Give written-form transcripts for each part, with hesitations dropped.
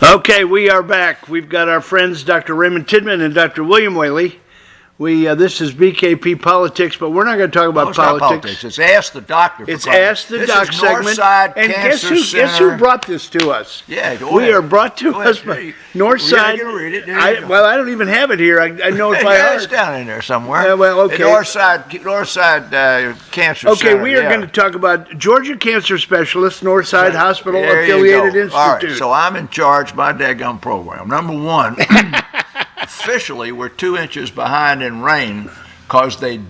Okay, we are back. We've got our friends Dr. Raymond Tidman and Dr. William Whaley. This is BKP Politics, but we're not going to talk about politics. It's Ask the Doctor. It's Ask the Doc segment. Northside and Cancer guess who brought this to us? Yeah, go we ahead. are brought to us by Northside. Read it. Well, I don't even have it here. I know it by heart. It's down in there somewhere. Well, okay. Northside Cancer Center. Okay, we are going to talk about Georgia Cancer Specialists, Northside Hospital Affiliated Institute. All right, so I'm in charge of my daggone program. Number one, officially, we're 2 inches behind in rain because they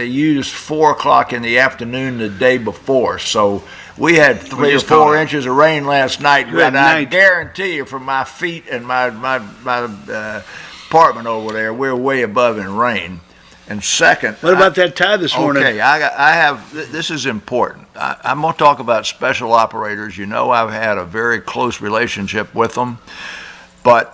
use 4 o'clock in the afternoon the day before. So we had 3 or 4 inches of rain last night. And I guarantee you, from my feet and my apartment over there, we're way above in rain. And second, what about that tie this morning? Okay, I have. This is important. I'm going to talk about special operators. You know, I've had a very close relationship with them, but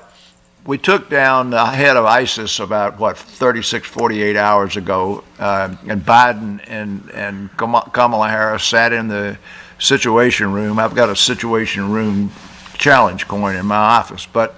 we took down the head of ISIS about 36, 48 hours ago, and Biden and Kamala Harris sat in the Situation Room. I've got a Situation Room challenge going in my office, but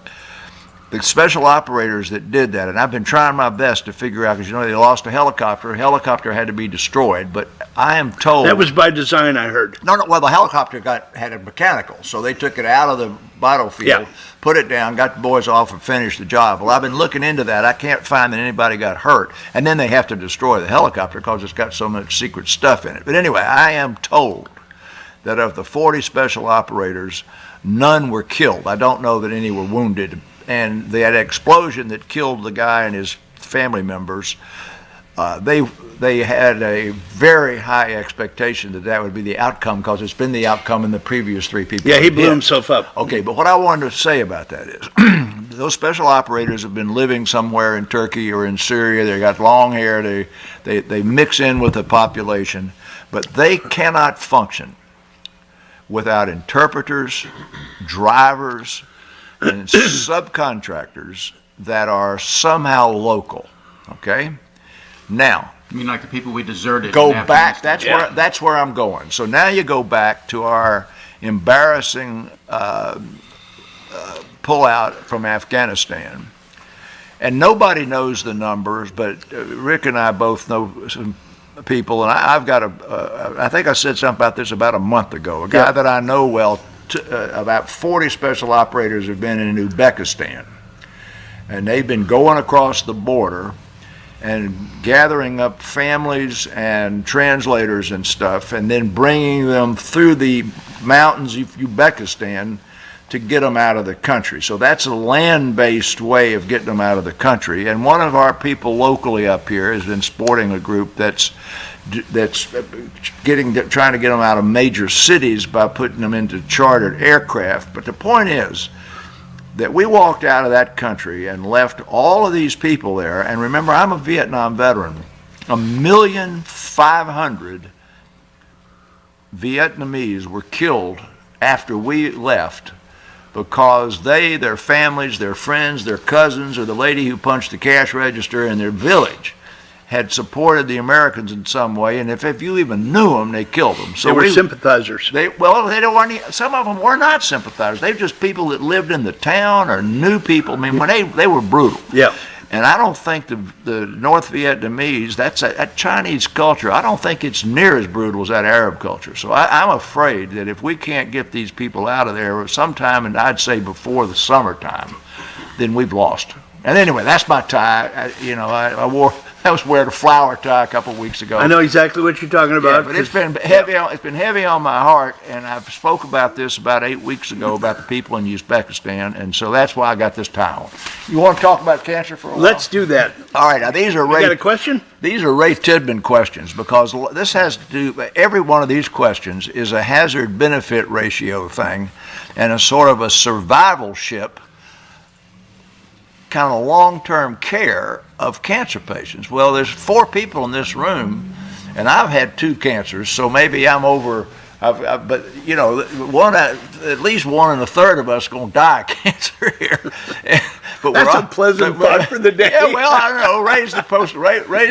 the special operators that did that, and I've been trying my best to figure out, because they lost a helicopter. A helicopter had to be destroyed, but I am told that was by design. I heard. No. Well, the helicopter had a mechanical, so they took it out of the battlefield, put it down, got the boys off, and finished the job. Well, I've been looking into that. I can't find that anybody got hurt, and then they have to destroy the helicopter because it's got so much secret stuff in it. But anyway, I am told that of the 40 special operators, none were killed. I don't know that any were wounded. And that explosion that killed the guy and his family members, they had a very high expectation that would be the outcome, because it's been the outcome in the previous 3 people. Yeah, he blew himself up. Okay, but what I wanted to say about that is those special operators have been living somewhere in Turkey or in Syria. They got long hair. They mix in with the population, but they cannot function without interpreters, drivers, and subcontractors that are somehow local. Okay? Now, you mean like the people we deserted? Go back. That's where I'm going. So now you go back to our embarrassing pullout from Afghanistan, and nobody knows the numbers, but Rick and I both know some people, and I've got I think I said something about this about a month ago. A guy that I know well. About 40 special operators have been in Uzbekistan, and they've been going across the border and gathering up families and translators and stuff, and then bringing them through the mountains of Uzbekistan to get them out of the country. So that's a land-based way of getting them out of the country. And one of our people locally up here has been supporting a group that's trying to get them out of major cities by putting them into chartered aircraft. But the point is that we walked out of that country and left all of these people there. And remember, I'm a Vietnam veteran. 1,500,000 Vietnamese were killed after we left, because their families, their friends, their cousins, or the lady who punched the cash register in their village had supported the Americans in some way, and if you even knew them, they killed them. So they were sympathizers. Some of them were not sympathizers. They were just people that lived in the town or knew people. I mean, when they were brutal. Yeah. And I don't think the North Vietnamese, that Chinese culture, I don't think it's near as brutal as that Arab culture. So I'm afraid that if we can't get these people out of there sometime, and I'd say before the summertime, then we've lost. And anyway, that's my tie. I was wearing a flower tie a couple of weeks ago. I know exactly what you're talking about. Yeah, but it's been heavy. It's been heavy on my heart, and I've spoke about this about 8 weeks ago about the people in Uzbekistan, and so that's why I got this tie on. You want to talk about cancer for a while? Let's do that. All right. Now these are You got a question? These are Ray Tidman questions, because this has to do. Every one of these questions is a hazard-benefit ratio thing, and a sort of a survivalship kind of long-term care of cancer patients. Well, there's 4 people in this room, and I've had 2 cancers, so maybe I'm over. But at least 1 1/3 of us are going to die of cancer here. But That's a pleasant thought for the day. Yeah, well, I don't know. Raise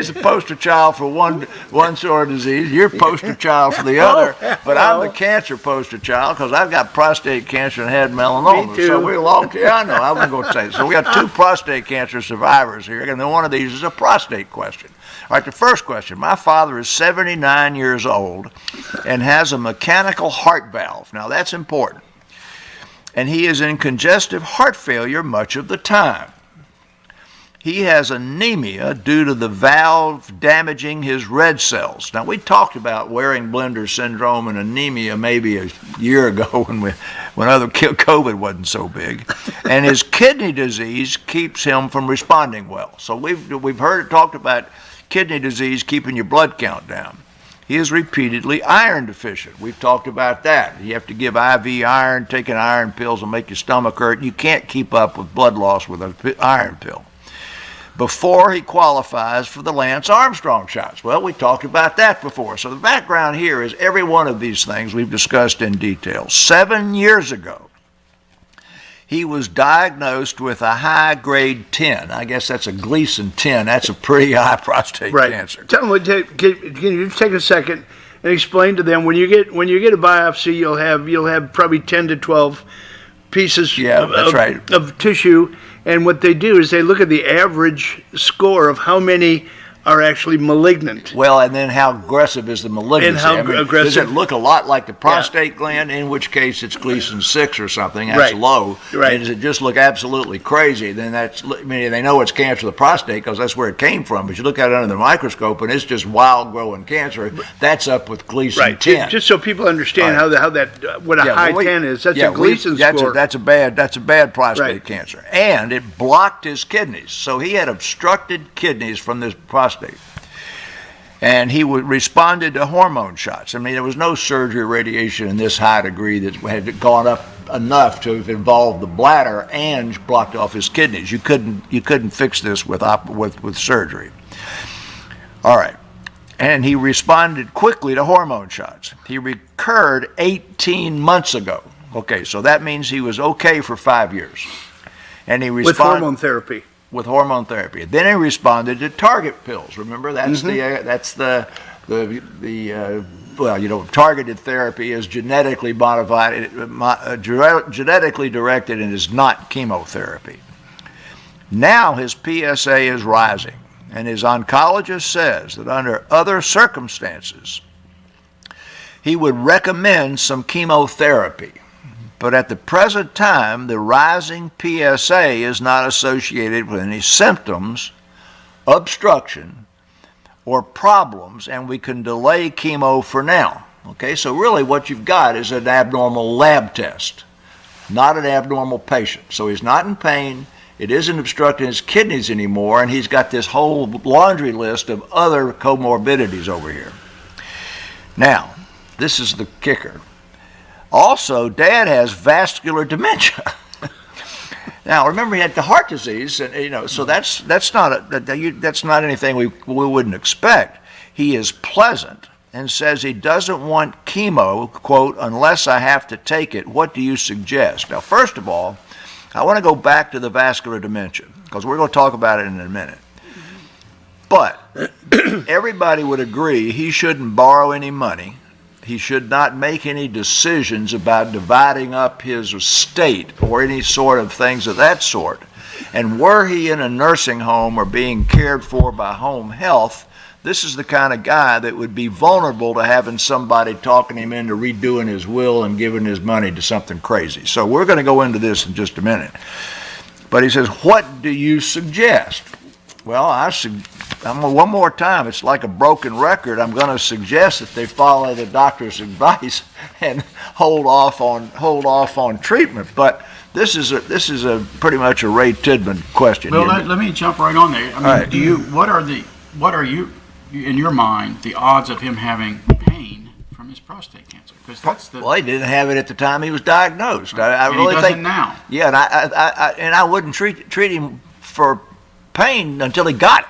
the poster child for one sort of disease. You're poster child for the other. But I'm the cancer poster child because I've got prostate cancer and had melanoma. Me too. So we're long. Yeah, I know. I wasn't going to say it. So we got 2 prostate cancer survivors here, and then one of these is a prostate question. All right, the first question. My father is 79 years old and has a mechanical heart valve. Now, that's important. And he is in congestive heart failure much of the time. He has anemia due to the valve damaging his red cells. Now, we talked about Waring-Blender syndrome and anemia maybe a year ago when other COVID wasn't so big. And his kidney disease keeps him from responding well. So we've heard it talked about kidney disease keeping your blood count down. He is repeatedly iron deficient. We've talked about that. You have to give IV iron, taking iron pills will make your stomach hurt. You can't keep up with blood loss with an iron pill. Before he qualifies for the Lance Armstrong shots. Well, we talked about that before. So the background here is every one of these things we've discussed in detail. 7 years ago, he was diagnosed with a high grade 10. I guess that's a Gleason 10. That's a pretty high prostate cancer. Tell them, can you take a second and explain to them when you get a biopsy, you'll have probably 10 to 12 pieces of tissue, and what they do is they look at the average score of how many are actually malignant. Well, and then how aggressive is the malignancy? And how aggressive? Does it look a lot like the prostate gland, in which case it's Gleason 6 or something, that's low? Right. And does it just look absolutely crazy? Then they know it's cancer of the prostate because that's where it came from. But you look at it under the microscope and it's just wild-growing cancer. That's up with Gleason 10. Just so people understand what a high 10 is. That's a Gleason score. That's a bad prostate cancer. And it blocked his kidneys. So he had obstructed kidneys from this prostate. And he responded to hormone shots. I mean, there was no surgery or radiation in this high degree that had gone up enough to have involved the bladder and blocked off his kidneys. You couldn't fix this with surgery. All right. And he responded quickly to hormone shots. He recurred 18 months ago. Okay, so that means he was okay for 5 years. And he responded with hormone therapy. With hormone therapy. Then he responded to target pills. Remember, that's targeted therapy is genetically modified, genetically directed, and is not chemotherapy. Now his PSA is rising, and his oncologist says that under other circumstances, he would recommend some chemotherapy. But at the present time, the rising PSA is not associated with any symptoms, obstruction, or problems, and we can delay chemo for now. Okay, so really what you've got is an abnormal lab test, not an abnormal patient. So he's not in pain, it isn't obstructing his kidneys anymore, and he's got this whole laundry list of other comorbidities over here. Now, this is the kicker. Also, Dad has vascular dementia. Now, remember, he had the heart disease, and so that's not anything we wouldn't expect. He is pleasant and says he doesn't want chemo, quote, unless I have to take it. What do you suggest? Now, first of all, I want to go back to the vascular dementia because we're going to talk about it in a minute. But everybody would agree he shouldn't borrow any money. He should not make any decisions about dividing up his estate or any sort of things of that sort. And were he in a nursing home or being cared for by home health, this is the kind of guy that would be vulnerable to having somebody talking him into redoing his will and giving his money to something crazy. So we're going to go into this in just a minute. But he says, what do you suggest? Well, one more time, it's like a broken record. I'm going to suggest that they follow the doctor's advice and hold off on treatment. But this is a pretty much a Ray Tidman question. Well, let me jump right on there. I mean, what are you in your mind the odds of him having pain from his prostate cancer? Because well, he didn't have it at the time he was diagnosed. I really he doesn't now. Yeah, and I wouldn't treat him for pain until he got it,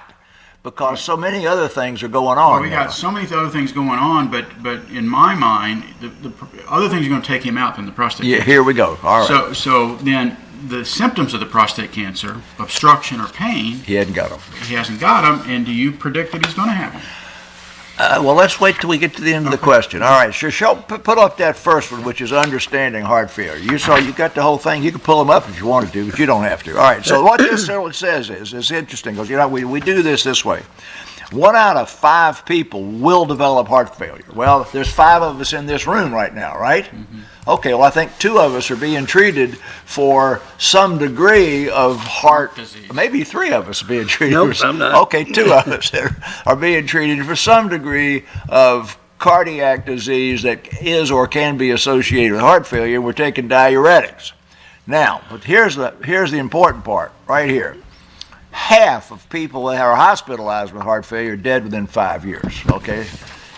because so many other things are going on. Well, we got so many other things going on, but in my mind, the other things are going to take him out than the prostate cancer. Here we go. All right. So then the symptoms of the prostate cancer, obstruction or pain, He hadn't got them. he hasn't got them, and do you predict that he's going to have them? Well, let's wait till we get to the end of the question. All right, sure. Put up that first one, which is understanding heart failure. You got the whole thing. You can pull them up if you wanted to, but you don't have to. All right, so what this says is, it's interesting, because, we do this way. 1 out of 5 people will develop heart failure. Well, there's 5 of us in this room right now, right? Mm-hmm. Okay, well, I think 2 of us are being treated for some degree of heart disease. Maybe 3 of us are being treated. Nope, I'm not. Okay, 2 of us are being treated for some degree of cardiac disease that is or can be associated with heart failure. We're taking diuretics. Now, but here's the important part right here. Half of people that are hospitalized with heart failure are dead within 5 years, okay?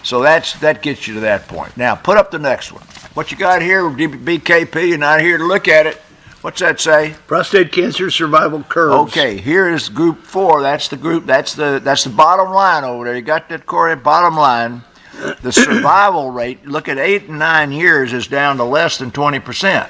So that gets you to that point. Now, put up the next one. What you got here, BKP, you're not here to look at it. What's that say? Prostate cancer survival curves. Okay, here is group 4. That's the bottom line over there. You got that correct bottom line. The survival rate, look at 8 and 9 years, is down to less than 20%.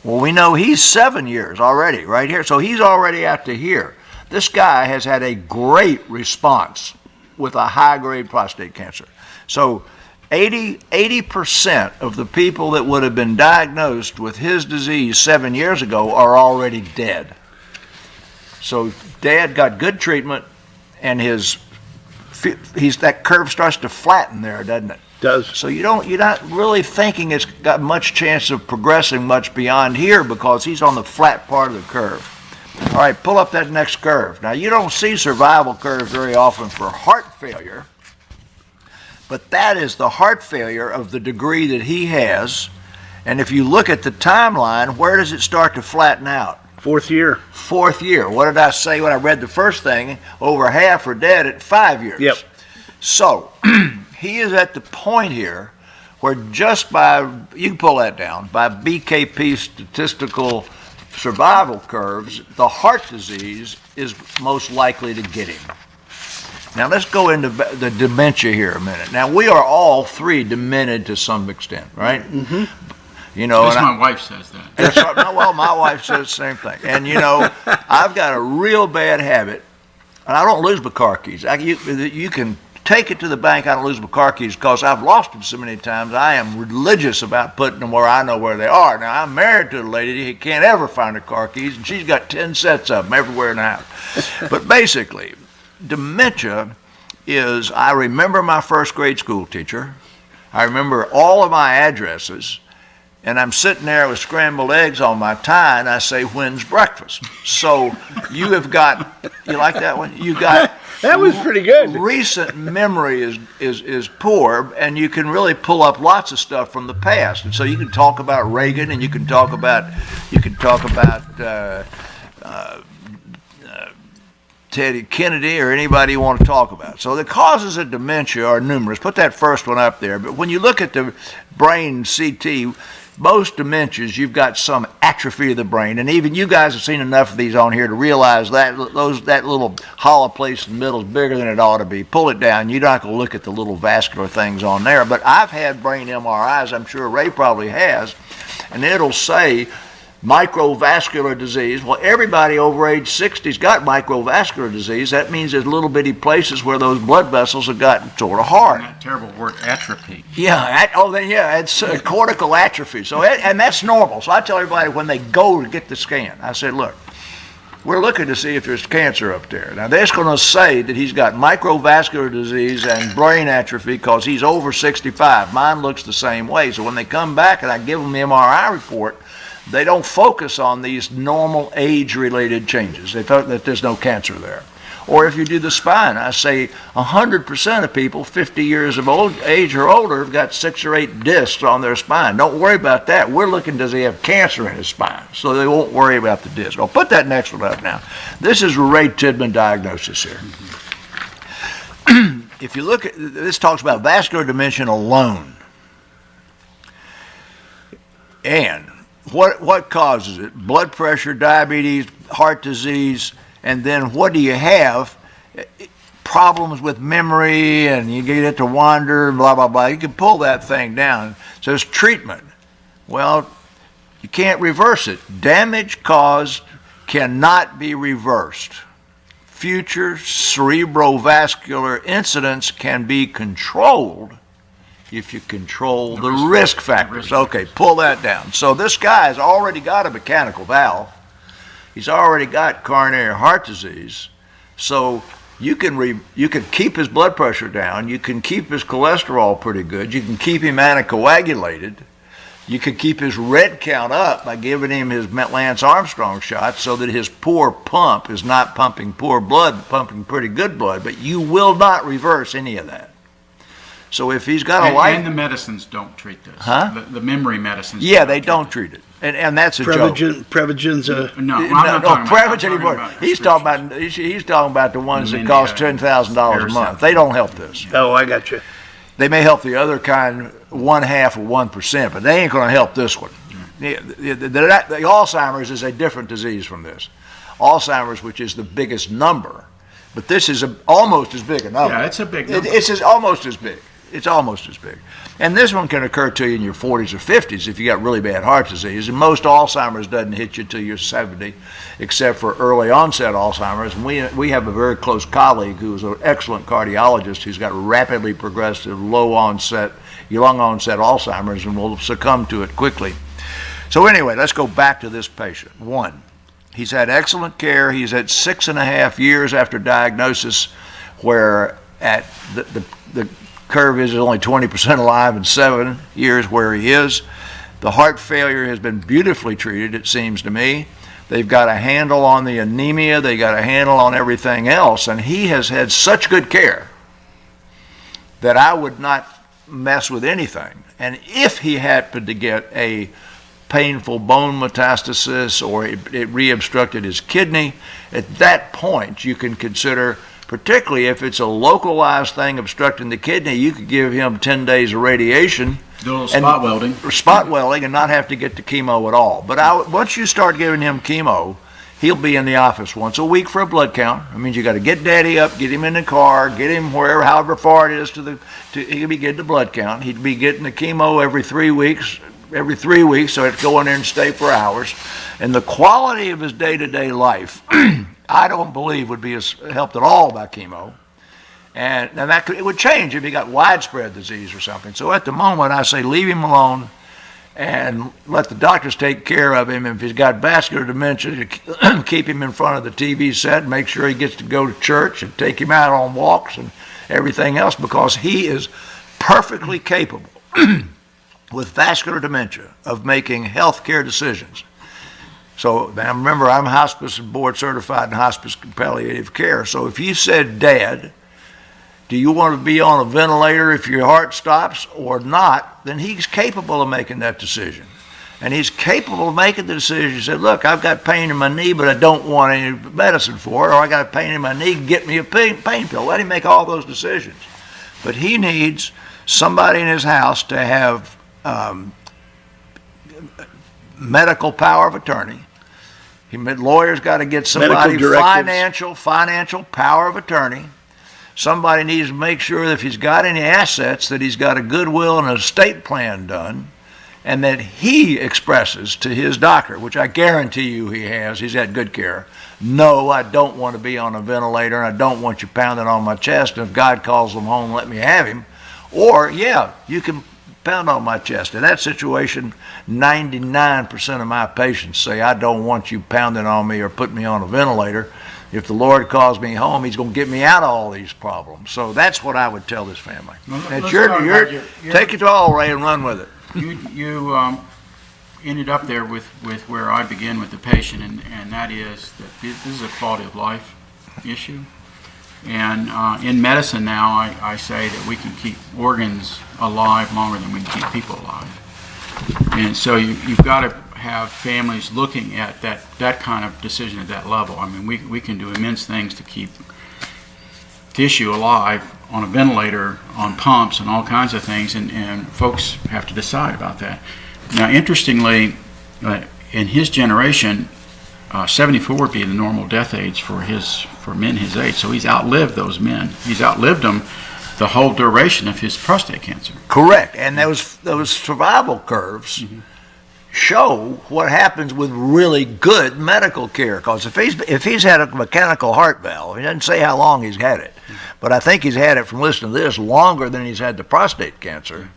Well, we know he's 7 years already, right here. So he's already out to here. This guy has had a great response with a high-grade prostate cancer. So 80% of the people that would have been diagnosed with his disease 7 years ago are already dead. So Dad got good treatment, and that curve starts to flatten there, doesn't it? Does. So you're not really thinking it's got much chance of progressing much beyond here, because he's on the flat part of the curve. All right, pull up that next curve. Now, you don't see survival curves very often for heart failure, but that is the heart failure of the degree that he has. And if you look at the timeline, where does it start to flatten out? 4th year. 4th year. What did I say when I read the first thing? Over half are dead at 5 years. Yep. So he is at the point here where just by, you can pull that down, by BKP statistical survival curves, the heart disease is most likely to get him. Now let's go into the dementia here a minute. Now we are all 3 demented to some extent, right? Mm-hmm. At least my wife says that. Well, my wife says the same thing. And I've got a real bad habit, and I don't lose my car keys. You can take it to the bank. I don't lose my car keys because I've lost them so many times. I am religious about putting them where I know where they are. Now, I'm married to a lady who can't ever find her car keys, and she's got 10 sets of them everywhere in the house. But basically, dementia is, I remember my first grade school teacher. I remember all of my addresses, and I'm sitting there with scrambled eggs on my tie, and I say, when's breakfast? So you like that one? You got... That was pretty good. Recent memory is poor, and you can really pull up lots of stuff from the past. And so you can talk about Reagan, and you can talk about Teddy Kennedy, or anybody you want to talk about. So the causes of dementia are numerous. Put that first one up there. But when you look at the brain CT, most dementias, you've got some atrophy of the brain, and even you guys have seen enough of these on here to realize that that little hollow place in the middle is bigger than it ought to be. Pull it down. You're not going to look at the little vascular things on there. But I've had brain MRIs. I'm sure Ray probably has, and it'll say microvascular disease. Well, everybody over age 60's got microvascular disease. That means there's little bitty places where those blood vessels have gotten sort of hard. And that terrible word, atrophy. It's cortical atrophy. So, and that's normal. So I tell everybody when they go to get the scan, I said, look, we're looking to see if there's cancer up there. Now, they're going to say that he's got microvascular disease and brain atrophy because he's over 65. Mine looks the same way. So when they come back and I give them the MRI report, they don't focus on these normal age-related changes. They thought that there's no cancer there. Or if you do the spine, I say 100% of people 50 years of age or older have got 6 or 8 discs on their spine. Don't worry about that. We're looking, does he have cancer in his spine? So they won't worry about the disc. I'll put that next one up now. This is a Ray Tidman diagnosis here. If you look at, this talks about vascular dementia alone. And what causes it? Blood pressure, diabetes, heart disease, and then what do you have? Problems with memory, and you get it to wander, blah, blah, blah. You can pull that thing down. So it's treatment. Well, You can't reverse it. Damage caused cannot be reversed. Future cerebrovascular incidents can be controlled if you control the risk factors. Okay, pull that down. So this guy has already got a mechanical valve. He's already got coronary heart disease. So you can keep his blood pressure down. You can keep his cholesterol pretty good. You can keep him anticoagulated. You can keep his red count up by giving him his Lance Armstrong shot so that his poor pump is not pumping poor blood, pumping pretty good blood, but you will not reverse any of that. So if he's got a life... And the medicines don't treat this. Huh? The memory medicines. Yeah, they don't treat it. And that's a joke. Prevagen's No, I'm not talking Prevagen about anymore. He's talking about the ones that cost $10,000 a month. They don't help this. Oh, I got you. They may help the other kind 1/2 of 1%, but they ain't going to help this one. The Alzheimer's is a different disease from this. Alzheimer's, which is the biggest number, but this is almost as big a number. Yeah, it's a big number. It's almost as big. It's almost as big. And this one can occur to you in your 40s or 50s if you got really bad heart disease. And most Alzheimer's doesn't hit you till you're 70, except for early onset Alzheimer's. And we have a very close colleague who's an excellent cardiologist who's got rapidly progressive, young onset Alzheimer's and will succumb to it quickly. So anyway, let's go back to this patient. 1, he's had excellent care. He's had 6.5 years after diagnosis, where at the curve is only 20% alive, and 7 years where he is. The heart failure has been beautifully treated, it seems to me. They've got a handle on the anemia. They got a handle on everything else, and he has had such good care that I would not mess with anything. And if he happened to get a painful bone metastasis or it re-obstructed his kidney, at that point you can consider, particularly if it's a localized thing obstructing the kidney, you could give him 10 days of radiation. Do a little spot welding. Spot welding and not have to get to chemo at all. But once you start giving him chemo, he'll be in the office once a week for a blood count. It means you got to get daddy up, get him in the car, get him wherever, however far it is he'll be getting the blood count. He'd be getting the chemo every 3 weeks, so he'd go in there and stay for hours. And the quality of his day-to-day life, I don't believe would be helped at all by chemo. And it would change if he got widespread disease or something. So at the moment, I say leave him alone and let the doctors take care of him. If he's got vascular dementia, keep him in front of the TV set, make sure he gets to go to church and take him out on walks and everything else, because he is perfectly capable with vascular dementia of making health care decisions. So now remember, I'm hospice and board certified in hospice and palliative care. So if you said, Dad, do you want to be on a ventilator if your heart stops or not, then he's capable of making that decision. And he's capable of making the decision. He said, look, I've got pain in my knee, but I don't want any medicine for it, or I got a pain in my knee, get me a pain pill. Let him make all those decisions. But he needs somebody in his house to have medical power of attorney. Lawyers got to get somebody financial power of attorney. Somebody needs to make sure that if he's got any assets, that he's got a goodwill and an estate plan done, and that he expresses to his doctor, which I guarantee you he has, he's had good care. No, I don't want to be on a ventilator, and I don't want you pounding on my chest, and if God calls him home, let me have him. Or, yeah, you can pound on my chest. In that situation, 99% of my patients say, I don't want you pounding on me or putting me on a ventilator. If the Lord calls me home, he's going to get me out of all these problems. So that's what I would tell this family. Take it all, Ray, and run with it. You ended up there with where I begin with the patient, and that is that this is a quality of life issue. And in medicine now, I say that we can keep organs alive longer than we can keep people alive. And so you've got to have families looking at that kind of decision at that level. I mean, we can do immense things to keep tissue alive on a ventilator, on pumps, and all kinds of things, and folks have to decide about that. Now, interestingly, in his generation, 74 would be the normal death age for men his age. So he's outlived those men. He's outlived them the whole duration of his prostate cancer. Correct. And those survival curves, show what happens with really good medical care. Because if he's had a mechanical heart valve, he doesn't say how long he's had it, but I think he's had it, from listening to this, longer than he's had the prostate cancer.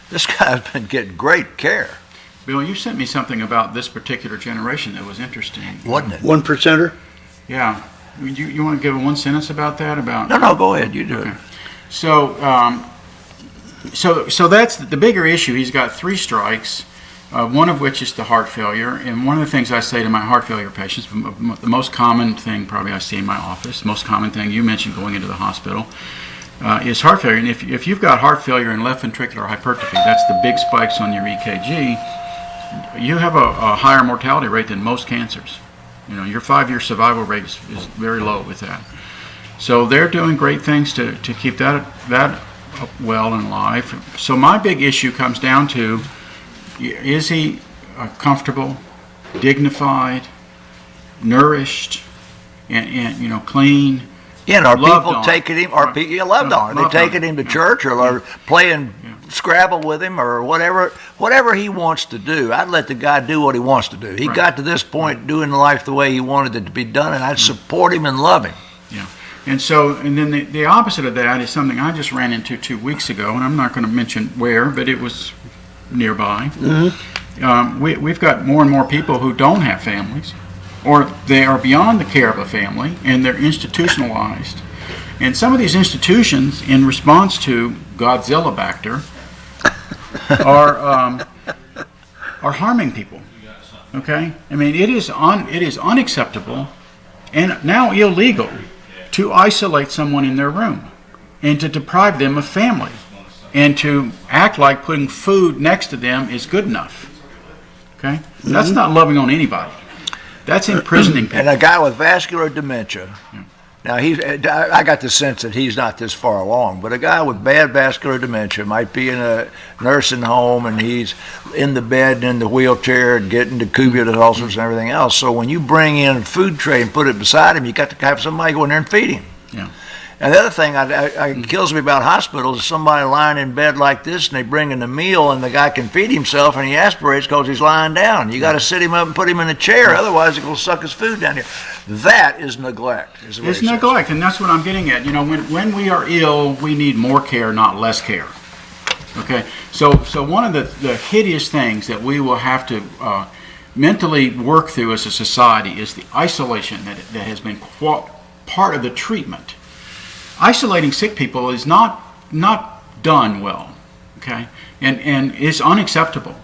This guy's been getting great care. Bill, you sent me something about this particular generation that was interesting. Wasn't it? 1%er? Yeah. You want to give one sentence about that? No, go ahead. You do it. So, so that's the bigger issue. He's got 3 strikes, one of which is the heart failure. And one of the things I say to my heart failure patients, the most common thing probably I see in my office, most common thing you mentioned going into the hospital, is heart failure. And if you've got heart failure and left ventricular hypertrophy, that's the big spikes on your EKG, you have a higher mortality rate than most cancers. You know, your 5-year survival rate is very low with that. So they're doing great things to keep that well and alive. So my big issue comes down to, is he comfortable, dignified, nourished, and you know, clean? Yeah, and are people taking him? Are people loved on? Are they taking him to church, or are playing Scrabble with him, or whatever he wants to do? I'd let the guy do what he wants to do. He got to this point doing life the way he wanted it to be done, and I'd support him and love him. Yeah. And so, and then the opposite of that is something I just ran into 2 weeks ago, and I'm not going to mention where, but it was nearby. Mm-hmm. We've got more and more people who don't have families, or they are beyond the care of a family, and they're institutionalized. And some of these institutions, in response to Godzilla Bacter, are harming people. Okay, I mean, it is unacceptable and now illegal to isolate someone in their room and to deprive them of family and to act like putting food next to them is good enough. Okay, that's not loving on anybody. That's imprisoning people. And a guy with vascular dementia. Now, I got the sense that he's not this far along, but a guy with bad vascular dementia might be in a nursing home, and he's in the bed and in the wheelchair and getting decubitus ulcers and everything else. So when you bring in a food tray and put it beside him, you got to have somebody go in there and feed him. Yeah. And the other thing that kills me about hospitals is somebody lying in bed like this, and they bring in a meal, and the guy can feed himself, and he aspirates because he's lying down. You got to sit him up and put him in a chair, otherwise he's going to suck his food down here. That is neglect. It's neglect, and that's what I'm getting at. You know, when we are ill, we need more care, not less care. Okay, so one of the hideous things that we will have to mentally work through as a society is the isolation that has been part of the treatment. Isolating sick people is not done well, okay, and it's unacceptable.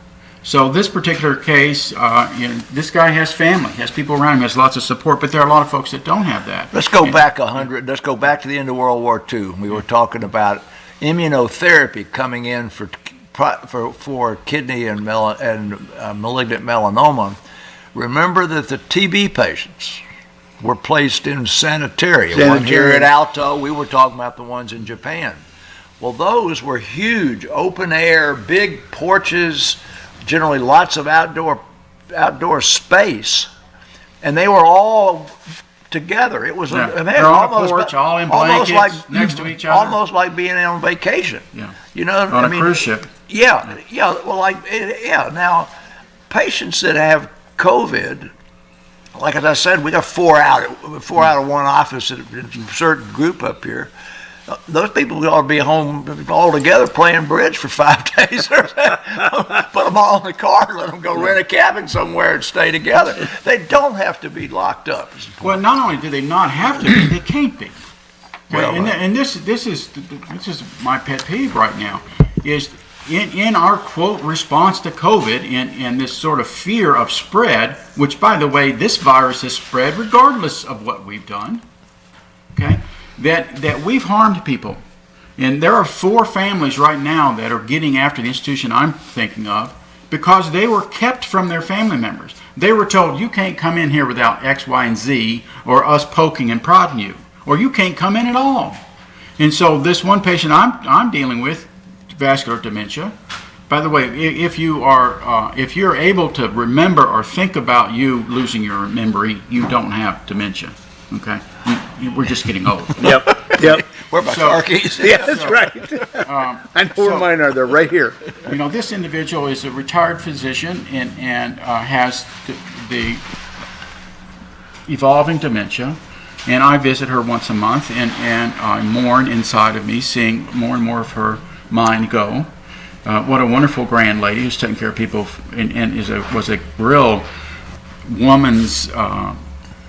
So this particular case, this guy has family, has people around him, has lots of support, but there are a lot of folks that don't have that. Let's go back 100. Let's go back to the end of World War II. We were talking about immunotherapy coming in for kidney and malignant melanoma. Remember that the TB patients were placed in sanitarium. One here at Alto, we were talking about the ones in Japan. Well, those were huge, open air, big porches, generally lots of outdoor space, and they were all together. It was they're on a porch, all in blankets, next to each other, almost like being on vacation. Yeah, you know, on a cruise ship. Yeah. Well, Now, patients that have COVID, like as I said, we got four out of one office in a certain group up here. Those people ought to be home all together playing bridge for 5 days. Put them all in the car and let them go rent a cabin somewhere and stay together. They don't have to be locked up. Well, not only do they not have to be, they can't be. Well, and this is my pet peeve right now, is in our quote response to COVID and this sort of fear of spread, which by the way, this virus has spread regardless of what we've done. Okay, that we've harmed people, and there are 4 families right now that are getting after the institution I'm thinking of because they were kept from their family members. They were told, you can't come in here without X, Y, and Z, or us poking and prodding you, or you can't come in at all. And so this one patient I'm dealing with, vascular dementia. By the way, if you're able to remember or think about you losing your memory, you don't have dementia. Okay, we're just getting old. Yep. Yep. Where my car keys? Yeah, that's right. I know where mine are. They're right here. This individual is a retired physician and has the evolving dementia, and I visit her once a month, and I mourn inside of me, seeing more and more of her mind go. What a wonderful grand lady who's taking care of people, and was a real woman's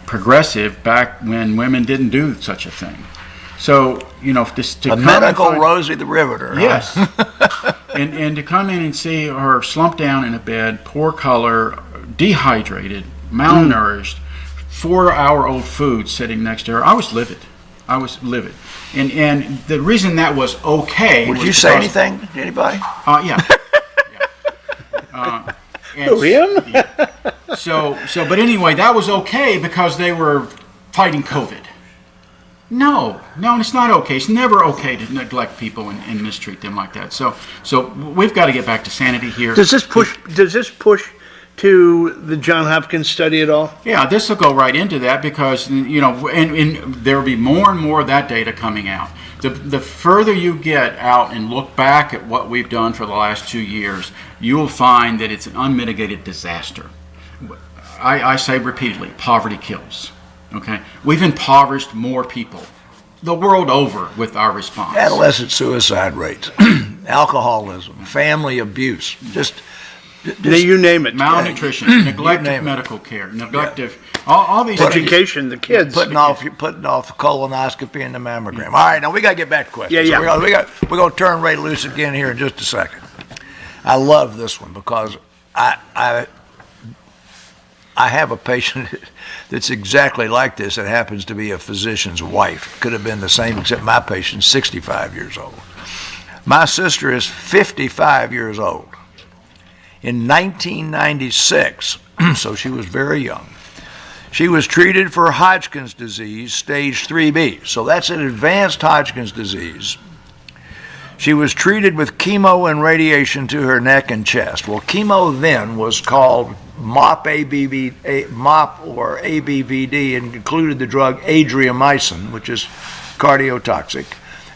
progressive back when women didn't do such a thing. So, just to a medical Rosie the Riveter. Yes. and to come in and see her slumped down in a bed, poor color, dehydrated, malnourished, 4-hour-old food sitting next to her, I was livid. And the reason that was okay. Would you say anything to anybody? Yeah. Who, him? Yeah. But anyway, that was okay because they were fighting COVID. No, it's not okay. It's never okay to neglect people and mistreat them like that. So we've got to get back to sanity here. Does this push to the Johns Hopkins study at all? Yeah, this will go right into that because and there will be more and more of that data coming out. The further you get out and look back at what we've done for the last 2 years, you will find that it's an unmitigated disaster. I say repeatedly, poverty kills. Okay, we've impoverished more people the world over with our response. Adolescent suicide rates, alcoholism, family abuse, just you name it. Malnutrition, neglect of medical care, neglect of all these education, the kids putting off colonoscopy and the mammogram. All right, now we got to get back to questions. Yeah. So we're going to turn Ray loose again here in just a second. I love this one because I have a patient that's exactly like this. It happens to be a physician's wife. Could have been the same, except my patient's 65 years old. My sister is 55 years old. In 1996, so she was very young, she was treated for Hodgkin's disease, stage 3B. So that's an advanced Hodgkin's disease. She was treated with chemo and radiation to her neck and chest. Well, chemo then was called MOP or ABVD and included the drug adriamycin, which is cardiotoxic.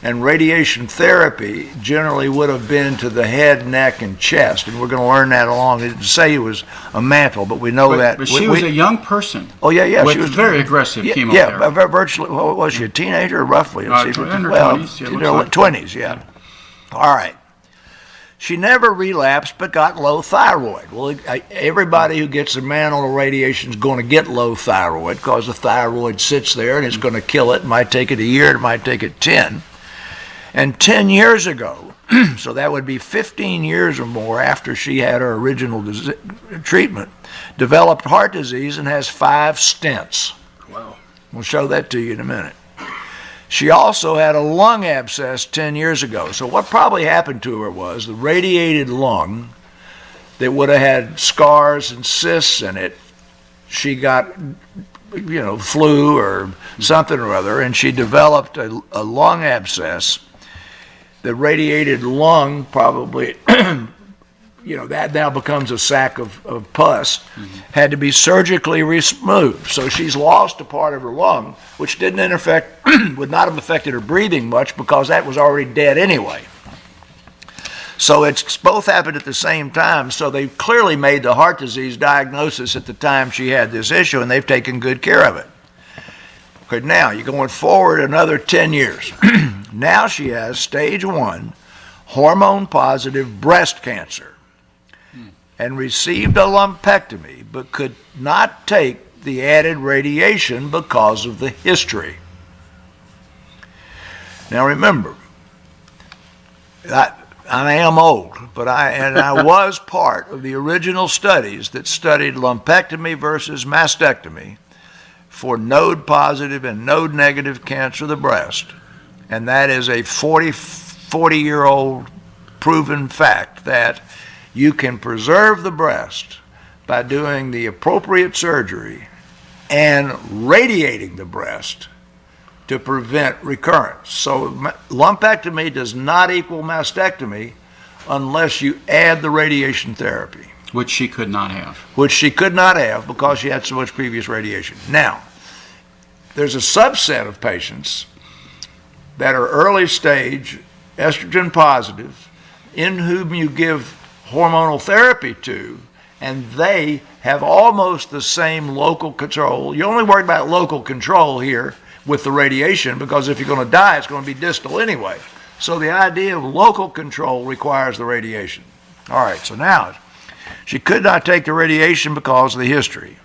And radiation therapy generally would have been to the head, neck, and chest. And we're going to learn that along. It didn't say it was a mantle, but we know that. But she was a young person. Oh, yeah. With she was very aggressive chemotherapy. Yeah, virtually. What was she, a teenager, roughly? In her 20s. 20s, yeah. All right. She never relapsed but got low thyroid. Well, everybody who gets a mantle radiation is going to get low thyroid because the thyroid sits there and it's going to kill it. It might take it a year, it might take it 10. And 10 years ago, so that would be 15 years or more after she had her original treatment, developed heart disease and has 5 stents. Wow. We'll show that to you in a minute. She also had a lung abscess 10 years ago. So what probably happened to her was the radiated lung that would have had scars and cysts in it, she got, flu or something or other, and she developed a lung abscess. The radiated lung probably, that now becomes a sack of pus, had to be surgically removed. So she's lost a part of her lung, which would not have affected her breathing much because that was already dead anyway. So it's both happened at the same time. So they clearly made the heart disease diagnosis at the time she had this issue, and they've taken good care of it. Okay, now you're going forward another 10 years. Now she has stage 1 hormone-positive breast cancer and received a lumpectomy, but could not take the added radiation because of the history. Now remember, I am old, but I was part of the original studies that studied lumpectomy versus mastectomy for node-positive and node-negative cancer of the breast. And that is a 40-year-old proven fact that you can preserve the breast by doing the appropriate surgery and radiating the breast to prevent recurrence. So lumpectomy does not equal mastectomy unless you add the radiation therapy. Which she could not have. Which she could not have because she had so much previous radiation. Now, there's a subset of patients that are early stage, estrogen positive, in whom you give hormonal therapy to, and they have almost the same local control. You're only worried about local control here with the radiation, because if you're going to die, it's going to be distal anyway. So the idea of local control requires the radiation. All right, so now she could not take the radiation because of the history.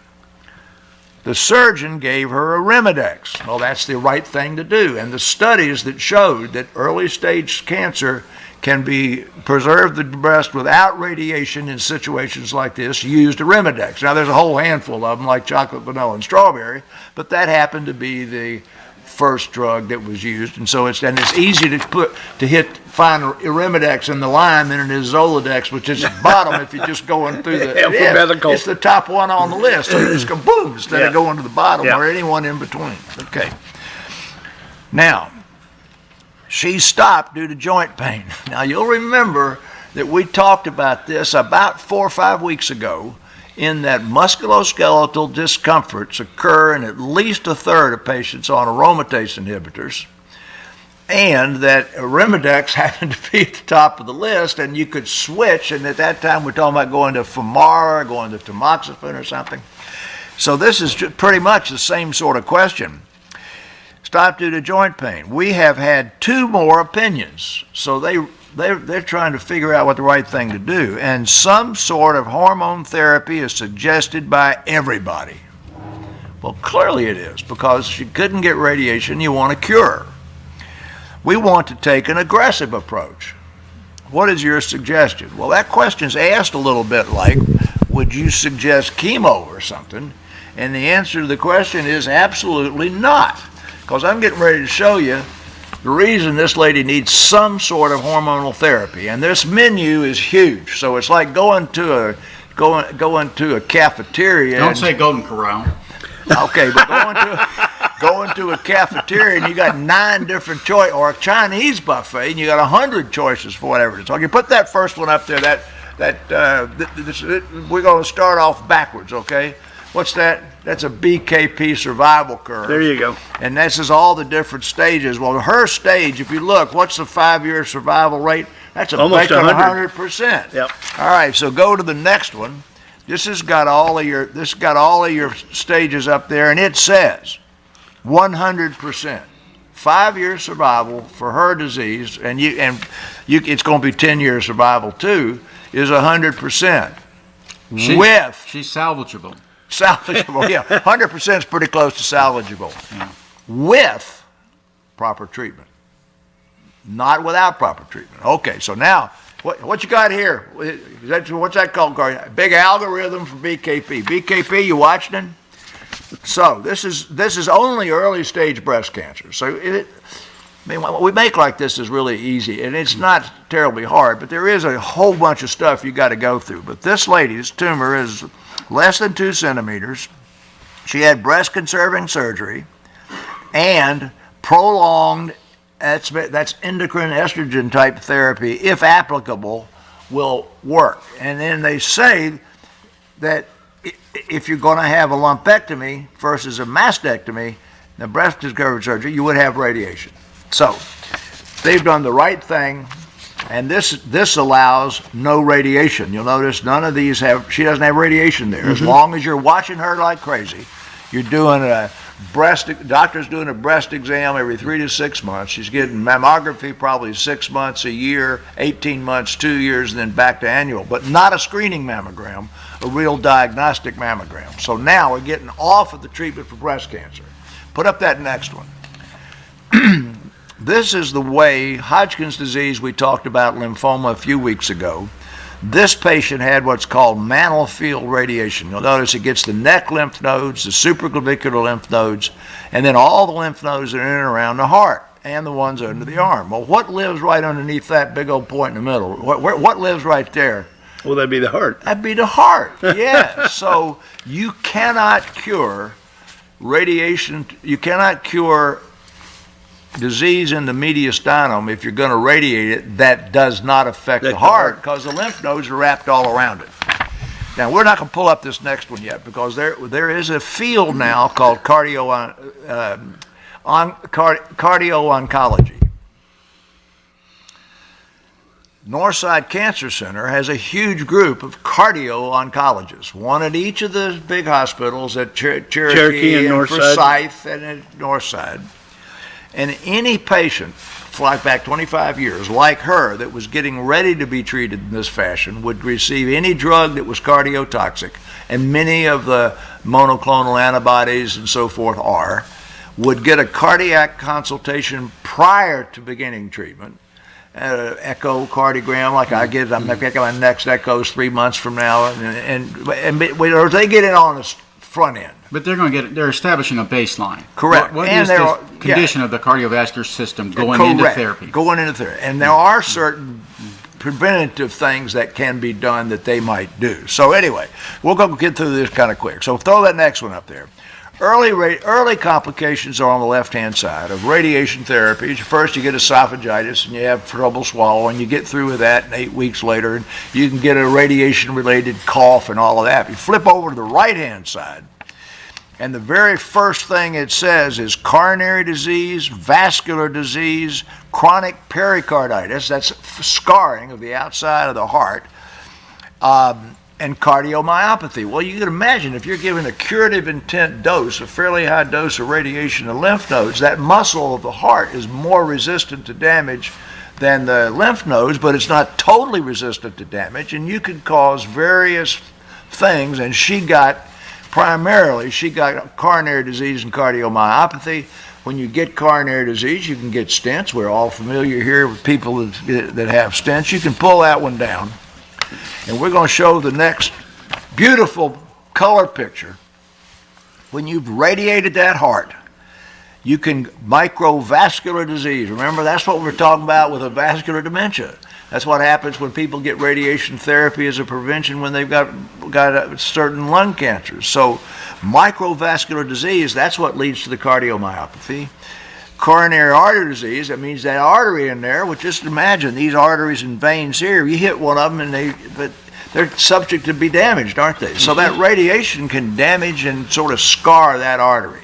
The surgeon gave her a Remedex. Well, that's the right thing to do. And the studies that showed that early stage cancer can be preserved the breast without radiation in situations like this used a Remedex. Now, there's a whole handful of them, like chocolate, vanilla, and strawberry, but that happened to be the first drug that was used, and so it's easy to find a Remedex in the line than it is Zoladex, which is at the bottom if you're just going through the alphabetical. It's the top one on the list, so you just go boom instead of going to the bottom or anyone in between. Okay. Now, she stopped due to joint pain. Now, you'll remember that we talked about this about 4 or 5 weeks ago, in that musculoskeletal discomforts occur in at least a third of patients on aromatase inhibitors, and that Remedex happened to be at the top of the list, and you could switch, and at that time we're talking about going to Femara, going to tamoxifen or something. So this is pretty much the same sort of question. Stop due to joint pain. We have had 2 more opinions, so they're trying to figure out what the right thing to do, and some sort of hormone therapy is suggested by everybody. Well, clearly it is, because she couldn't get radiation. You want to cure her. We want to take an aggressive approach. What is your suggestion? Well, that question's asked a little bit like, would you suggest chemo or something? And the answer to the question is absolutely not, because I'm getting ready to show you the reason this lady needs some sort of hormonal therapy. And this menu is huge, so it's like going to a cafeteria. Don't say Golden Corral. Okay, but going to a cafeteria and you got 9 different choices, or a Chinese buffet and you got 100 choices for whatever it is. Okay, put that first one up there. We're going to start off backwards. Okay, what's that? That's a BKP survival curve. There you go. And this is all the different stages. Well, her stage, if you look, what's the 5-year survival rate? That's almost 100%. Yep. All right, so go to the next one. This has got all of your stages up there, and it says 100%. 5-year survival for her disease, and it's going to be 10-year survival too, is 100%. She's salvageable. Salvageable, yeah. 100% is pretty close to salvageable. Yeah. With proper treatment. Not without proper treatment. Okay, so now, what you got here? What's that called? Big algorithm for BKP. BKP, you watching it? So this is only early stage breast cancer. So what we make like this is really easy, and it's not terribly hard, but there is a whole bunch of stuff you got to go through. But this lady's tumor is less than 2 centimeters. She had breast conserving surgery and prolonged, that's endocrine estrogen type therapy, if applicable, will work. And then they say that if you're going to have a lumpectomy versus a mastectomy, the breast conserving surgery, you would have radiation. So they've done the right thing. And this allows no radiation. You'll notice none of these she doesn't have radiation there. Mm-hmm. As long as you're watching her like crazy, you're doing doctor's doing a breast exam every 3 to 6 months. She's getting mammography probably 6 months, a year, 18 months, 2 years, and then back to annual. But not a screening mammogram, a real diagnostic mammogram. So now we're getting off of the treatment for breast cancer. Put up that next one. This is the way Hodgkin's disease, we talked about lymphoma a few weeks ago. This patient had what's called mantle field radiation. You'll notice it gets the neck lymph nodes, the supraclavicular lymph nodes, and then all the lymph nodes that are in and around the heart and the ones under the arm. Well, what lives right underneath that big old point in the middle? What lives right there? Well, that'd be the heart. That'd be the heart, yes. So you cannot cure radiation. You cannot cure disease in the mediastinum if you're going to radiate it that does not affect the heart, because the lymph nodes are wrapped all around it. Now, we're not going to pull up this next one yet, because there is a field now called cardio-oncology. Northside Cancer Center has a huge group of cardio-oncologists, one at each of the big hospitals at Cherokee and Northside. Forsyth and at Northside. And any patient, like back 25 years, like her, that was getting ready to be treated in this fashion, would receive any drug that was cardiotoxic, and many of the monoclonal antibodies and so forth would get a cardiac consultation prior to beginning treatment. Echocardiogram, like I get, I'm getting my next echoes 3 months from now, or they get it on the front end. But they're establishing a baseline. Correct. What is the condition of the cardiovascular system going into therapy? Going into therapy. And there are certain preventative things that can be done that they might do. So anyway, we'll go get through this kind of quick. So throw that next one up there. Early complications are on the left-hand side of radiation therapy. First, you get esophagitis and you have trouble swallowing. You get through with that, and 8 weeks later, and you can get a radiation-related cough and all of that. You flip over to the right-hand side, and the very first thing it says is coronary disease, vascular disease, chronic pericarditis, that's scarring of the outside of the heart, and cardiomyopathy. Well, you can imagine if you're given a curative intent dose, a fairly high dose of radiation to lymph nodes, that muscle of the heart is more resistant to damage than the lymph nodes, but it's not totally resistant to damage, and you can cause various things, and she got coronary disease and cardiomyopathy. When you get coronary disease, you can get stents. We're all familiar here with people that have stents. You can pull that one down. And we're going to show the next beautiful color picture. When you've radiated that heart, you can microvascular disease. Remember, that's what we're talking about with a vascular dementia. That's what happens when people get radiation therapy as a prevention when they've got certain lung cancers. So microvascular disease, that's what leads to the cardiomyopathy. Coronary artery disease, that means that artery in there, which just imagine these arteries and veins here, you hit one of them and they're subject to be damaged, aren't they? So that radiation can damage and sort of scar that artery.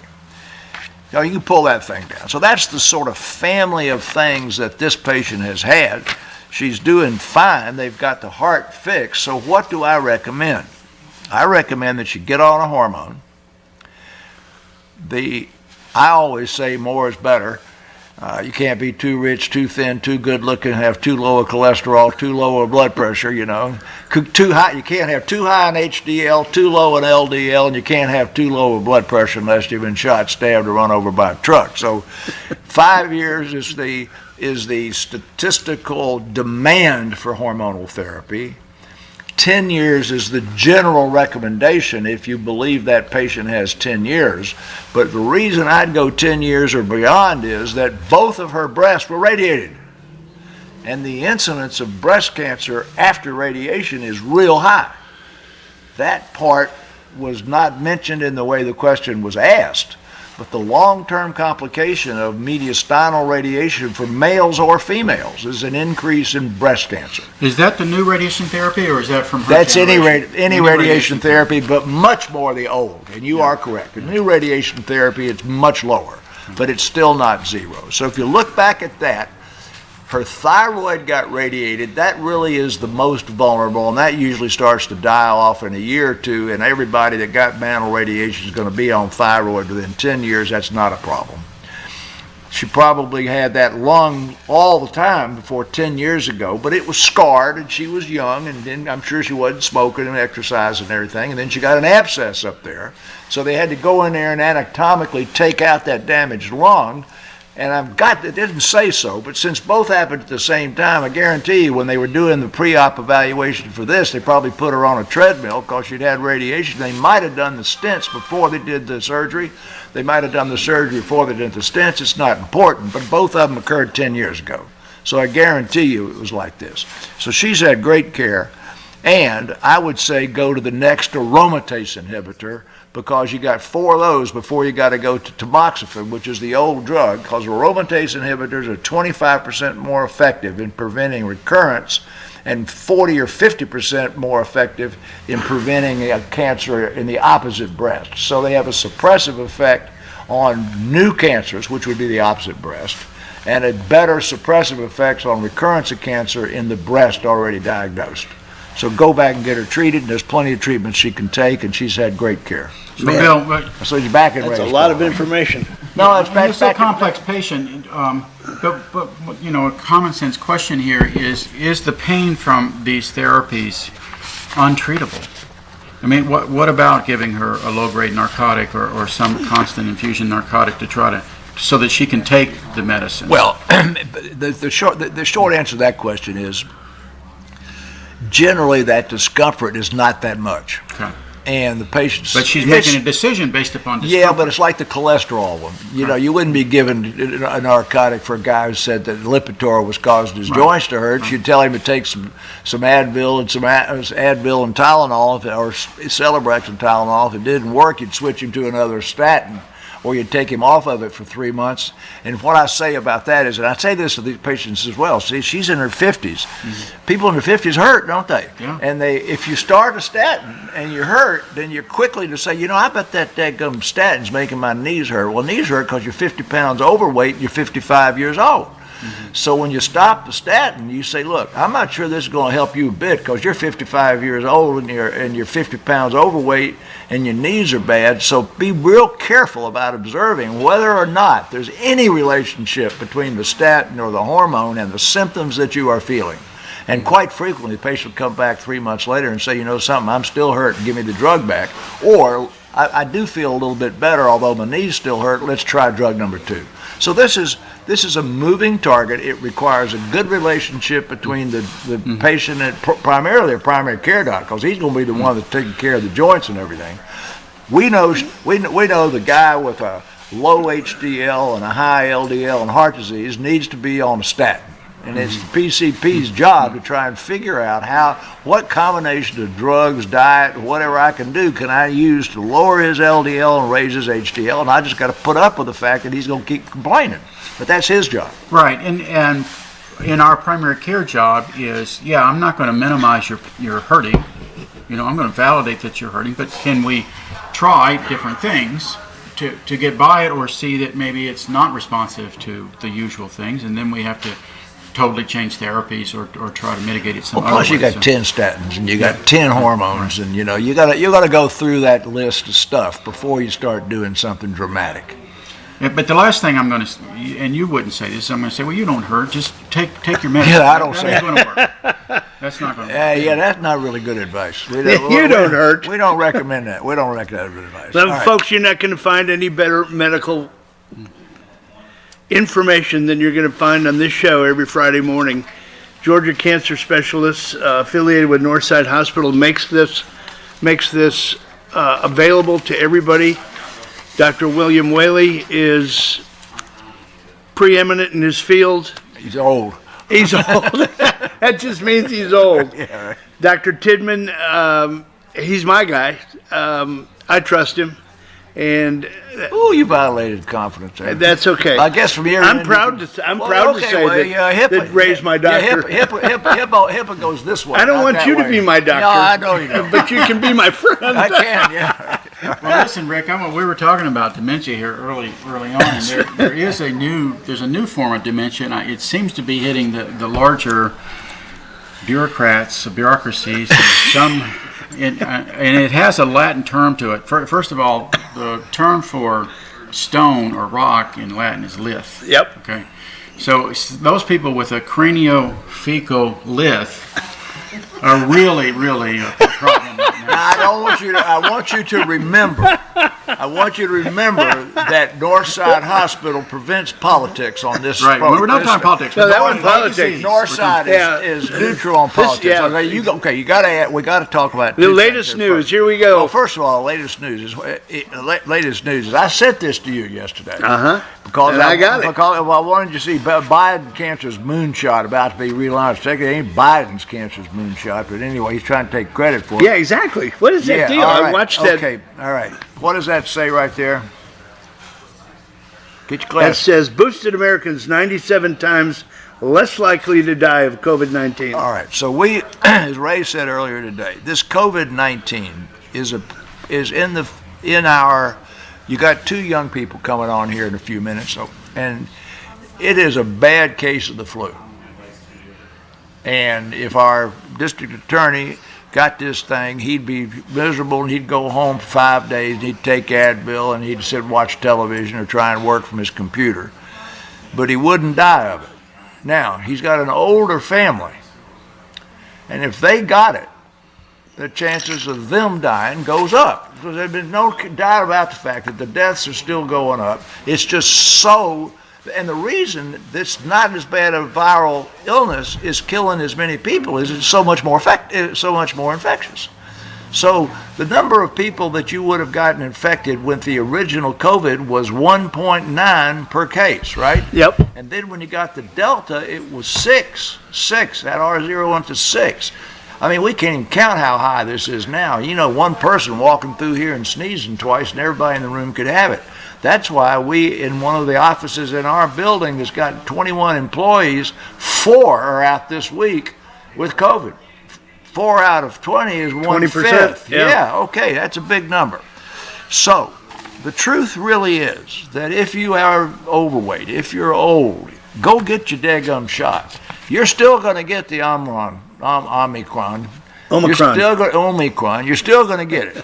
Now you can pull that thing down. So that's the sort of family of things that this patient has had. She's doing fine. They've got the heart fixed. So what do I recommend? I recommend that you get on a hormone. I always say more is better. You can't be too rich, too thin, too good looking, have too low a cholesterol, too low a blood pressure, Too high, you can't have too high an HDL, too low an LDL, and you can't have too low a blood pressure unless you've been shot, stabbed, or run over by a truck. So 5 years is the statistical demand for hormonal therapy. 10 years is the general recommendation if you believe that patient has 10 years. But the reason I'd go 10 years or beyond is that both of her breasts were radiated. And the incidence of breast cancer after radiation is real high. That part was not mentioned in the way the question was asked. But the long-term complication of mediastinal radiation for males or females is an increase in breast cancer. Is that the new radiation therapy, or is that from her That's generation? any radiation therapy, but much more the old. And you are correct. The new radiation therapy, it's much lower, but it's still not zero. So if you look back at that, her thyroid got radiated. That really is the most vulnerable, and that usually starts to die off in a year or two, and everybody that got mantle radiation is going to be on thyroid within 10 years. That's not a problem. She probably had that lung all the time before 10 years ago, but it was scarred, and she was young, and then I'm sure she wasn't smoking and exercising and everything, and then she got an abscess up there. So they had to go in there and anatomically take out that damaged lung. And it didn't say so, but since both happened at the same time, I guarantee you when they were doing the pre-op evaluation for this, they probably put her on a treadmill because she'd had radiation. They might have done the stents before they did the surgery. They might have done the surgery before they did the stents. It's not important, but both of them occurred 10 years ago. So I guarantee you it was like this. So she's had great care, and I would say go to the next aromatase inhibitor, because you got 4 of those before you got to go to tamoxifen, which is the old drug, because aromatase inhibitors are 25% more effective in preventing recurrence and 40 or 50% more effective in preventing a cancer in the opposite breast. So they have a suppressive effect on new cancers, which would be the opposite breast, and a better suppressive effects on recurrence of cancer in the breast already diagnosed. So go back and get her treated, and there's plenty of treatments she can take, and she's had great care. So Bill, So you're back in That's a raised lot of bar. information. No, it's back. it's a complex patient, but you know, a common sense question here is the pain from these therapies untreatable? I mean, what about giving her a low-grade narcotic or some constant infusion narcotic so that she can take the medicine? Well, the short answer to that question is generally that discomfort is not that much. Okay. And the patient's... But she's making a decision based upon discomfort. Yeah, but it's like the cholesterol one. You know, you wouldn't be given a narcotic for a guy who said that Lipitor was causing his joints to hurt. You'd tell him to take some Advil and some Advil and Tylenol, or Celebrex and Tylenol. If it didn't work, you'd switch him to another statin, or you'd take him off of it for 3 months. And what I say about that is, and I say this to these patients as well, see, she's in her 50s. Mm-hmm. People in their 50s hurt, don't they? Yeah. And if you start a statin and you're hurt, then you're quickly to say, you know, I bet that daggum statin's making my knees hurt. Well, knees hurt because you're 50 pounds overweight and you're 55 years old. Mm-hmm. So when you stop the statin, you say, look, I'm not sure this is going to help you a bit because you're 55 years old and you're 50 pounds overweight and your knees are bad. So be real careful about observing whether or not there's any relationship between the statin or the hormone and the symptoms that you are feeling. And quite frequently, the patient will come back 3 months later and say, you know something, I'm still hurt, give me the drug back. Or, I do feel a little bit better, although my knees still hurt, let's try drug number 2. So this is a moving target. It requires a good relationship between the patient and primarily a primary care doc, because he's going to be the one that's taking care of the joints and everything. We know the guy with a low HDL and a high LDL and heart disease needs to be on a statin. And it's the PCP's job to try and figure out what combination of drugs, diet, whatever I can do can I use to lower his LDL and raise his HDL, and I just got to put up with the fact that he's going to keep complaining. But that's his job. Right, and in our primary care job is, I'm not going to minimize your hurting. You know, I'm going to validate that you're hurting, but can we try different things to get by it, or see that maybe it's not responsive to the usual things, and then we have to totally change therapies or try to mitigate it some other way. Plus you got 10 statins and you got 10 hormones, and you know you got to go through that list of stuff before you start doing something dramatic. Yeah, but the last thing I'm going to, and you wouldn't say this, I'm going to say, well, you don't hurt, just take your medicine. Yeah, I don't say that. Ain't going to work. That's not going to work. Yeah, that's not really good advice. You don't hurt. We don't recommend that. We don't recommend that advice. Well, folks, you're not going to find any better medical information than you're going to find on this show every Friday morning. Georgia Cancer Specialists, affiliated with Northside Hospital, makes this available to everybody. Dr. William Whaley is preeminent in his field. He's old. He's old. That just means he's old. Yeah, right. Dr. Tidman, he's my guy. I trust him. And you violated confidence. That's okay. I guess from here. I'm proud to say that Ray's my doctor. Yeah, HIPAA goes this way. I don't want you to be my doctor. No, I know you don't. But you can be my friend. I can, yeah. Well, listen, Rick, we were talking about dementia here early on, and there's a new form of dementia, and it seems to be hitting the larger bureaucracies, and it has a Latin term to it. First of all, the term for stone or rock in Latin is lith. Yep. Okay. So those people with a craniofecal lith are really a problem right now. I want you to remember that Northside Hospital prevents politics on this. Right. We're not talking politics. No, that wasn't politics. Northside is neutral on politics. We got to talk about the latest news. First. Here we go. Well, first of all, latest news is I sent this to you yesterday. Because and I got it. Because I wanted you to see Biden cancer's moonshot about to be relaunched. It ain't Biden's cancer's moonshot, but anyway, he's trying to take credit for it. Yeah, exactly. What is that deal? Right. I watched that. Okay, all right. What does that say right there? Get your That glasses. says boosted Americans 97 times less likely to die of COVID-19. All right. So as Ray said earlier today, this COVID-19 is in our. You got two young people coming on here in a few minutes, and it is a bad case of the flu. And if our district attorney got this thing, he'd be miserable and he'd go home for 5 days and he'd take Advil and he'd sit and watch television or try and work from his computer. But he wouldn't die of it. Now, he's got an older family. And if they got it, the chances of them dying goes up. Because there's been no doubt about the fact that the deaths are still going up. It's just so, and the reason that's not as bad a viral illness is killing as many people is it's so much more infectious. So the number of people that you would have gotten infected with the original COVID was 1.9 per case, right? Yep. And then when you got the Delta, it was 6. That R0 went to 6. I mean, we can't even count how high this is now. You know, one person walking through here and sneezing twice and everybody in the room could have it. That's why we, in one of the offices in our building that's got 21 employees, 4 are out this week with COVID. 4 out of 20 is 1/5. Yeah, okay, that's a big number. So, the truth really is that if you are overweight, if you're old, go get your daggum shot. You're still going to get the Omicron. You're still going to get it.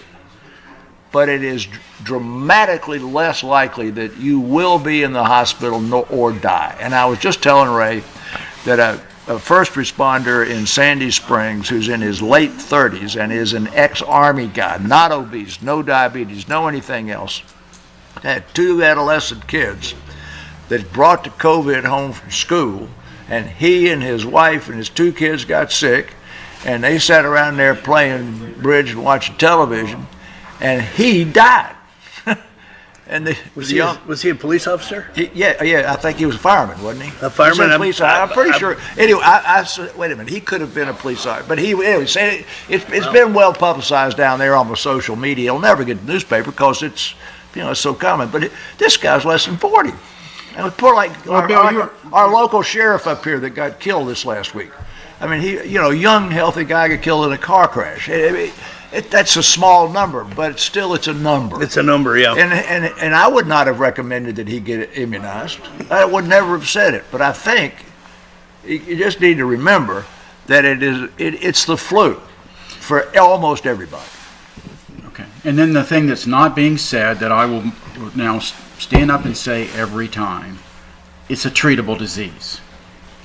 But it is dramatically less likely that you will be in the hospital or die. And I was just telling Ray that a first responder in Sandy Springs who's in his late 30s and is an ex-Army guy, not obese, no diabetes, no anything else, had 2 adolescent kids that brought the COVID home from school, and he and his wife and his 2 kids got sick, and they sat around there playing bridge and watching television, and he died. And was he a police officer? Yeah, I think he was a fireman, wasn't he? A fireman? I'm pretty sure. Anyway, wait a minute. He could have been a police officer, but it's been well publicized down there on the social media. It'll never get the newspaper because it's so common. But this guy's less than 40. And it's poor like our local sheriff up here that got killed this last week. I mean, he, young, healthy guy got killed in a car crash. That's a small number, but it's a number. It's a number, yeah. And I would not have recommended that he get immunized. I would never have said it. But I think you just need to remember that it's the flu for almost everybody. Okay. And then the thing that's not being said that I will now stand up and say every time, it's a treatable disease.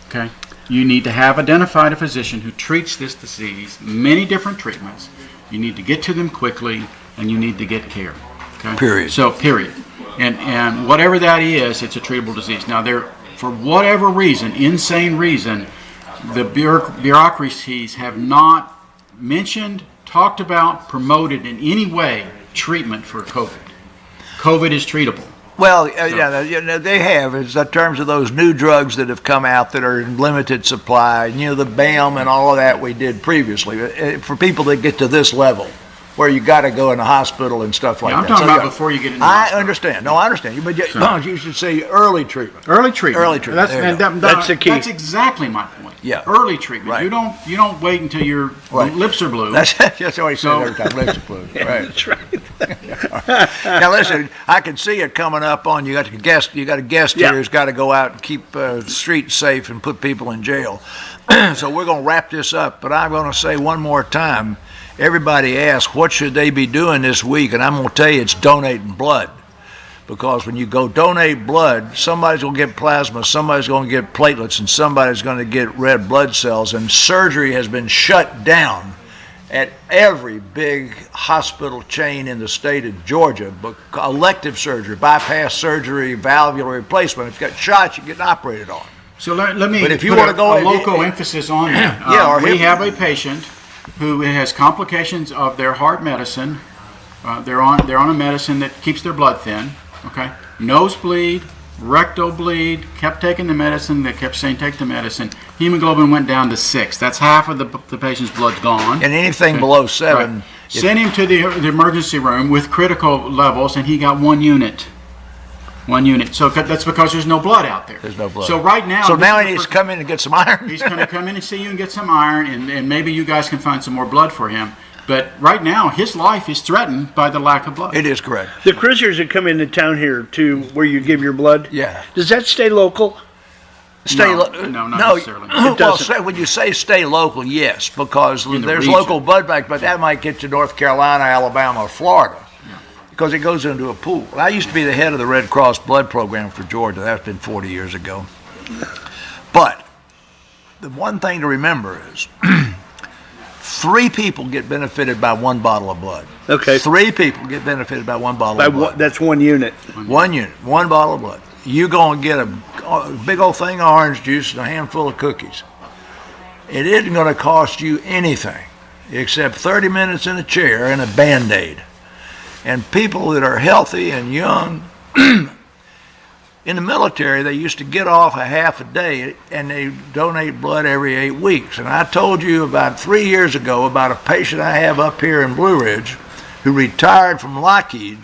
Okay? You need to have identified a physician who treats this disease, many different treatments. You need to get to them quickly, and you need to get care. Okay? Period. So, period. And whatever that is, it's a treatable disease. Now, for whatever reason, insane reason, the bureaucracies have not mentioned, talked about, promoted in any way treatment for COVID. COVID is treatable. Well, they have, in terms of those new drugs that have come out that are in limited supply, the BAM and all of that we did previously. For people that get to this level, where you got to go in the hospital and stuff like that. I'm talking about before you get in the hospital. I understand. No, I understand. But you should say early treatment. Early treatment. That's the key. That's exactly my point. Yeah. Early treatment. Right. You don't wait until your lips are blue. That's what he says every time. Lips are blue. Right. That's right. Now listen, I can see it coming up on you. Got a guest here who's got to go out and keep the streets safe and put people in jail. So we're going to wrap this up, but I'm going to say one more time. Everybody asks, what should they be doing this week? And I'm going to tell you, it's donating blood. Because when you go donate blood, somebody's going to get plasma, somebody's going to get platelets, and somebody's going to get red blood cells. And surgery has been shut down at every big hospital chain in the state of Georgia. But elective surgery, bypass surgery, valvular replacement. If you've got shots, you get operated on. So let me but if you put want to go a local emphasis on that. We have a patient who has complications of their heart medicine. They're on a medicine that keeps their blood thin. Okay, nosebleed, rectal bleed. Kept taking the medicine. They kept saying take the medicine. Hemoglobin went down to 6. That's half of the patient's blood's gone. And anything below 7. Right. Sent him to the emergency room with critical levels, and he got 1 unit. 1 unit. So that's because there's no blood out there. There's no blood. So right now. So now he needs to come in and get some iron. He's going to come in and see you and get some iron, and maybe you guys can find some more blood for him. But right now, his life is threatened by the lack of blood. It is correct. The cruisers that come into town here to where you give your blood. Yeah. Does that stay local? No, not necessarily. Well, when you say stay local, yes, because there's region. local blood bank, but that might get to North Carolina, Alabama, or Florida, because it goes into a pool. I used to be the head of the Red Cross blood program for Georgia. That's been 40 years ago. But the one thing to remember is 3 people get benefited by 1 bottle of blood. Okay. 3 people get benefited by 1 bottle of blood. That's 1 unit. 1 unit, 1 bottle of blood. You're going to get a big old thing of orange juice and a handful of cookies. It isn't going to cost you anything except 30 minutes in a chair and a Band-Aid. And people that are healthy and young, in the military, they used to get off a half a day and they donate blood every 8 weeks. And I told you about 3 years ago about a patient I have up here in Blue Ridge who retired from Lockheed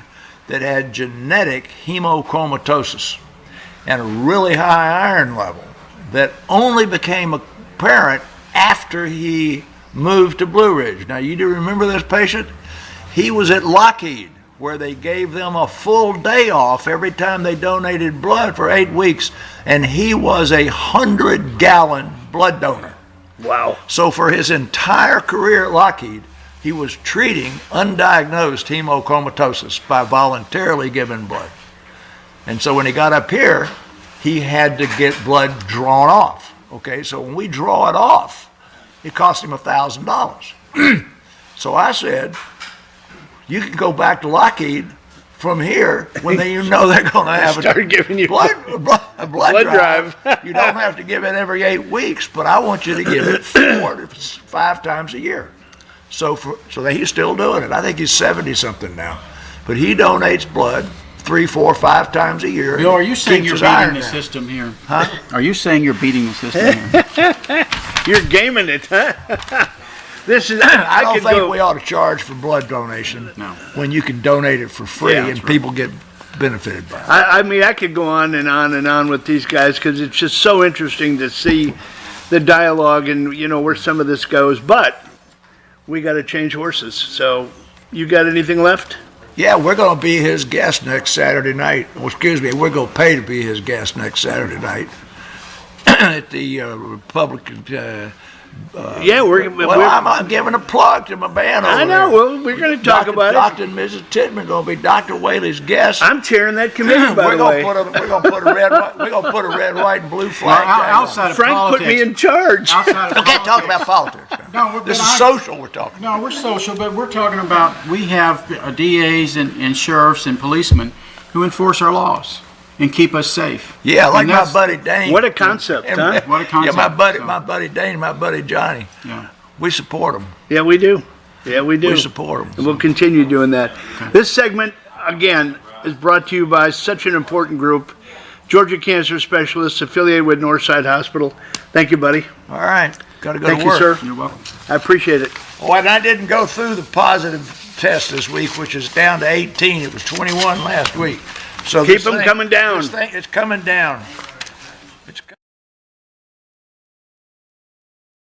that had genetic hemochromatosis and a really high iron level that only became apparent after he moved to Blue Ridge. Now, you do remember this patient? He was at Lockheed, where they gave them a full day off every time they donated blood for 8 weeks, and he was a 100-gallon blood donor. Wow. So for his entire career at Lockheed, he was treating undiagnosed hemochromatosis by voluntarily giving blood. And so when he got up here, he had to get blood drawn off. Okay, so when we draw it off, it cost him $1,000. So I said, you can go back to Lockheed from here when they're going to have Start giving you a blood drive. You don't have to give it every 8 weeks, but I want you to give it 4 to 5 times a year. So he's still doing it. I think he's 70-something now. But he donates blood 3, 4, 5 times a year. Bill, are you saying you're beating the system here? Huh? Are you saying you're beating the system here? You're gaming it, huh? This is. I don't think we ought to charge for blood donation when you can donate it for free and people get benefited by it. I mean, I could go on and on and on with these guys because it's just so interesting to see the dialogue and, where some of this goes. But we got to change horses. So you got anything left? Yeah, we're going to be his guest next Saturday night. Well, excuse me, we're going to pay to be his guest next Saturday night at the Republican. I'm giving a plug to my band over I know. there. Well, we're going to talk about Dr. and Mrs. Tidman going to be Dr. Whaley's guest. I'm chairing that committee, by the way. We're going to put a red, white, and blue flag. Outside of Frank politics, put me in charge. We can't talk about politics. This is social we're talking about. No, we're social, but we're talking about we have DAs and sheriffs and policemen who enforce our laws and keep us safe. Yeah, like my buddy Dane. What a concept, huh? What a concept. Yeah, my buddy Dane, my buddy Johnny. Yeah. We support them. Yeah, we do. Yeah, we do. We support them. And we'll continue doing that. Okay. This segment, again, is brought to you by such an important group, Georgia Cancer Specialists, affiliated with Northside Hospital. Thank you, buddy. All right. Got to go Thank to work. Thank you, sir. You're welcome. I appreciate it. Oh, and I didn't go through the positive test this week, which is down to 18. It was 21 last week. So keep them coming down. It's coming down.